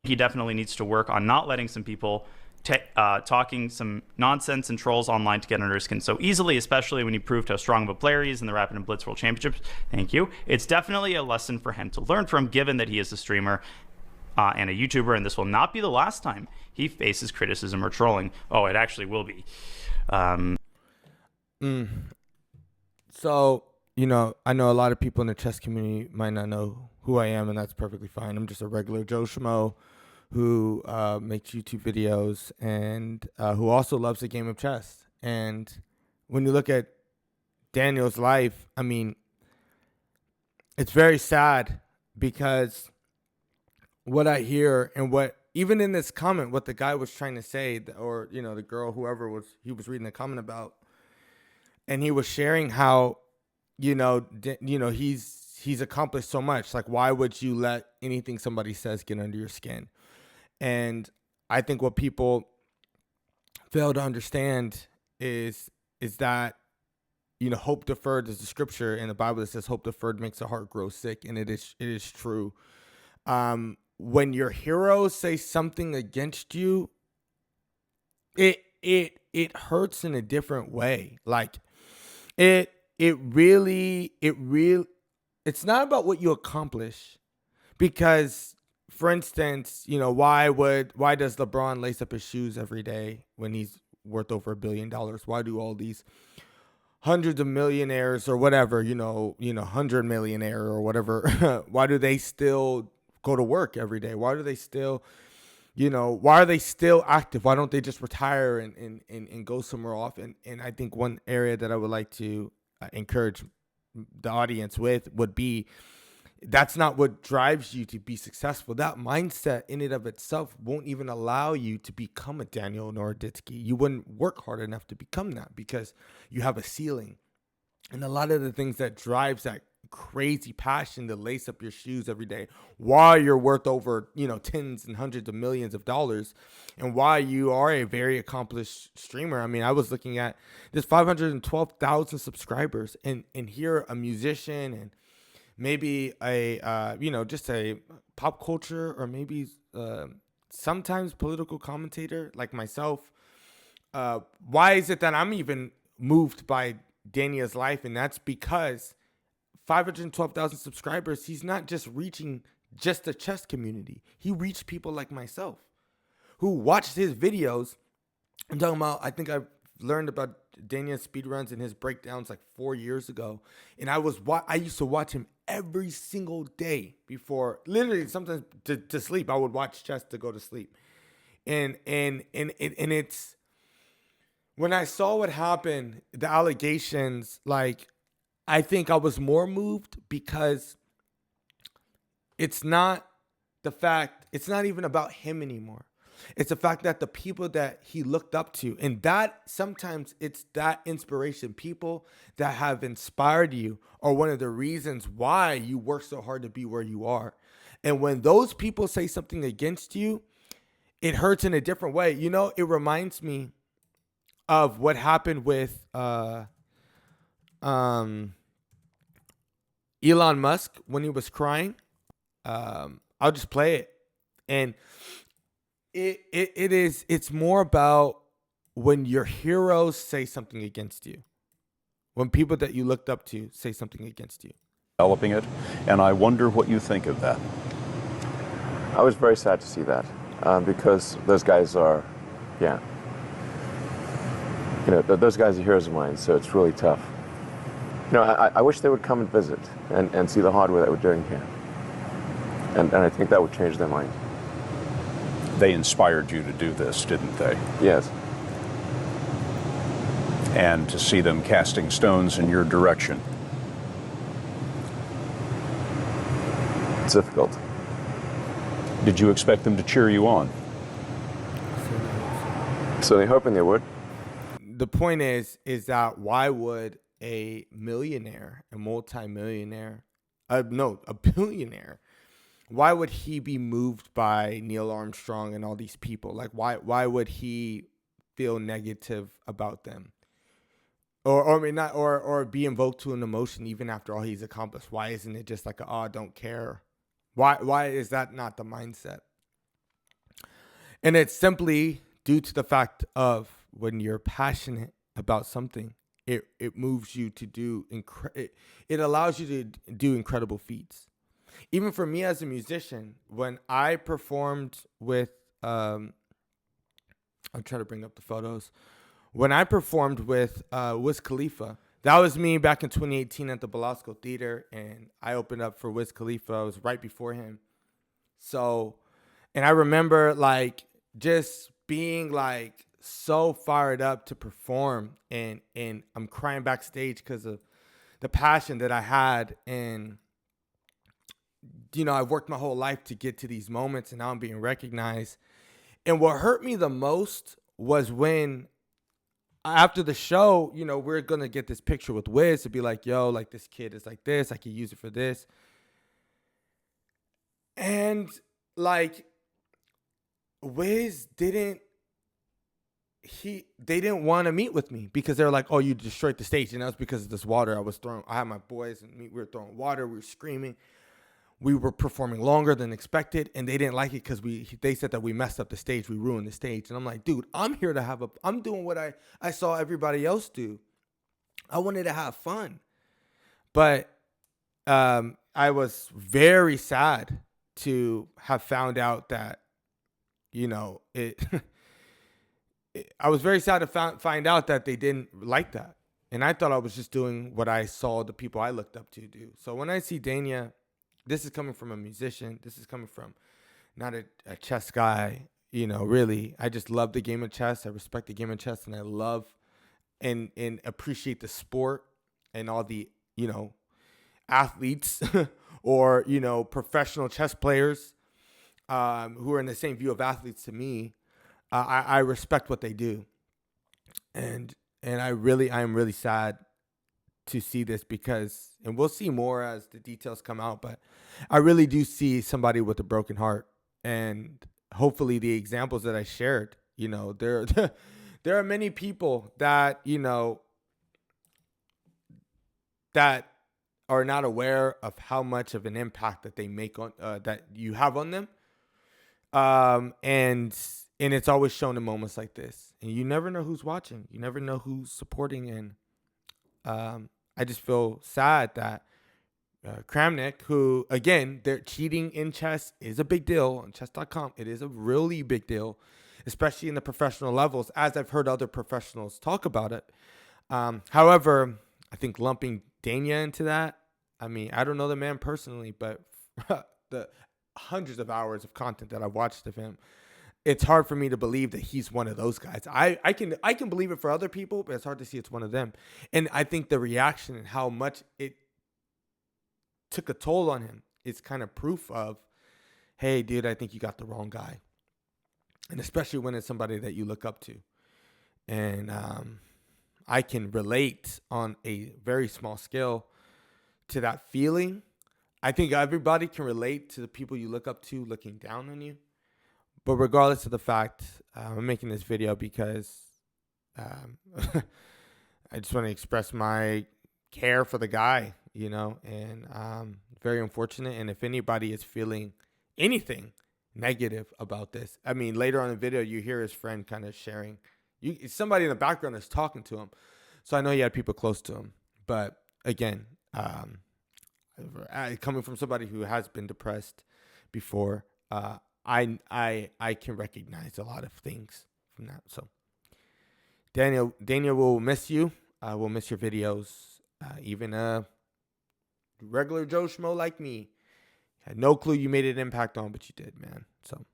he definitely needs to work on not letting some people talking some nonsense and trolls online to get under his skin so easily, especially when he proved how strong of a player he is in the Rapid and Blitz World Championships. Thank you. It's definitely a lesson for him to learn from, given that he is a streamer and a YouTuber, and this will not be the last time he faces criticism or trolling. Oh, it actually will be. So, I know a lot of people in the chess community might not know who I am, and that's perfectly fine. I'm just a regular Joe Schmo who makes YouTube videos and who also loves the game of chess. And when you look at Daniel's life, I mean, it's very sad because what I hear and what, even in this comment, what the guy was trying to say, or, the girl, whoever he was reading the comment about, and he was sharing how, he's accomplished so much. Like, why would you let anything somebody says get under your skin? And I think what people fail to understand is that, hope deferred is the scripture in the Bible that says hope deferred makes the heart grow sick. And it is true. When your heroes say something against you, it hurts in a different way. Like it's not about what you accomplish, because, for instance, why does LeBron lace up his shoes every day when he's worth over $1 billion? Why do all these hundreds of millionaires or whatever, 100 millionaire or whatever, why do they still go to work every day? Why do they still, why are they still active? Why don't they just retire and go somewhere off? And I think one area that I would like to encourage the audience with would be, that's not what drives you to be successful. That mindset in and of itself won't even allow you to become a Daniel Naroditsky. You wouldn't work hard enough to become that because you have a ceiling. And a lot of the things that drives that crazy passion to lace up your shoes every day while you're worth over, tens and hundreds of millions of dollars, and why you are a very accomplished streamer. I mean, I was looking at this 512,000 subscribers, and here a musician and maybe just a pop culture or maybe sometimes political commentator like myself. Why is it that I'm even moved by Daniel's life? And that's because 512,000 subscribers, he's not just reaching just the chess community. He reached people like myself who watched his videos. I'm talking about, I think I've learned about Daniel's speedruns and his breakdowns like 4 years ago. And I used to watch him every single day before, literally sometimes to sleep. I would watch chess to go to sleep. And it's, when I saw what happened, the allegations, like, I think I was more moved because it's not even about him anymore. It's the fact that the people that he looked up to, and that sometimes it's that inspiration, people that have inspired you are one of the reasons why you work so hard to be where you are. And when those people say something against you, it hurts in a different way. It reminds me of what happened with Elon Musk when he was crying. I'll just play it. And it's more about when your heroes say something against you, when people that you looked up to say something against you. Developing it, and I wonder what you think of that. I was very sad to see that because those guys are, those guys are heroes of mine, so it's really tough. I wish they would come and visit and see the hardware that we're doing here. And I think that would change their mind. They inspired you to do this, didn't they? Yes. And to see them casting stones in your direction. It's difficult. Did you expect them to cheer you on? So they're hoping they would. The point is that why would a millionaire, a multimillionaire, a billionaire, why would he be moved by Neil Armstrong and all these people? Like, why would he feel negative about them? Or I mean, not, or be invoked to an emotion even after all he's accomplished? Why isn't it just like, I don't care? Why is that not the mindset? And it's simply due to the fact of when you're passionate about something, it moves you to do, it allows you to do incredible feats. Even for me as a musician, when I performed with, I'm trying to bring up the photos. When I performed with Wiz Khalifa, that was me back in 2018 at the Belasco Theater, and I opened up for Wiz Khalifa. I was right before him. So, and I remember like just being like so fired up to perform, and I'm crying backstage because of the passion that I had. And, you know, I've worked my whole life to get to these moments, and now I'm being recognized. And what hurt me the most was when after the show, you know, we're going to get this picture with Wiz to be like, yo, like this kid is like this. I can use it for this. And like Wiz they didn't want to meet with me because they're like, oh, you destroyed the stage. And that was because of this water I had my boys and we were throwing water. We were screaming. We were performing longer than expected, and they didn't like it because they said that we messed up the stage. We ruined the stage. And I'm like, dude, I'm here to I'm doing what I saw everybody else do. I wanted to have fun. But I was very sad to have found out that, you know, I was very sad to find out that they didn't like that. And I thought I was just doing what I saw the people I looked up to do. So when I see Dania, this is coming from a musician. This is coming from not a chess guy. You know, really, I just love the game of chess. I respect the game of chess, and I love and appreciate the sport and all the, you know, athletes or, you know, professional chess players who are in the same view of athletes to me. I respect what they do. And I am really sad to see this because, and we'll see more as the details come out, but I really do see somebody with a broken heart. And hopefully the examples that I shared, you know, there are many people that, you know, that are not aware of how much of an impact that they make on, that you have on them. And it's always shown in moments like this, and you never know who's watching. You never know who's supporting. And, I just feel sad that Kramnik, who, again, they're cheating in chess is a big deal on chess.com. It is a really big deal, especially in the professional levels, as I've heard other professionals talk about it. However, I think lumping Dania into that, I mean, I don't know the man personally, but the hundreds of hours of content that I've watched of him, it's hard for me to believe that he's one of those guys. I can believe it for other people, but it's hard to see it's one of them. And I think the reaction and how much it took a toll on him is kind of proof of, hey, dude, I think you got the wrong guy. And especially when it's somebody that you look up to. And I can relate on a very small scale to that feeling. I think everybody can relate to the people you look up to looking down on you. But regardless of the fact, I'm making this video because I just want to express my care for the guy, you know, and very unfortunate. And if anybody is feeling anything negative about this, I mean, later on in the video, you hear his friend kind of sharing. Somebody in the background is talking to him. So I know he had people close to him. But again, coming from somebody who has been depressed before, I can recognize a lot of things from that. So Daniel will miss you. We'll miss your videos. Even a regular Joe Schmo like me had no clue you made an impact on, but you did, man. So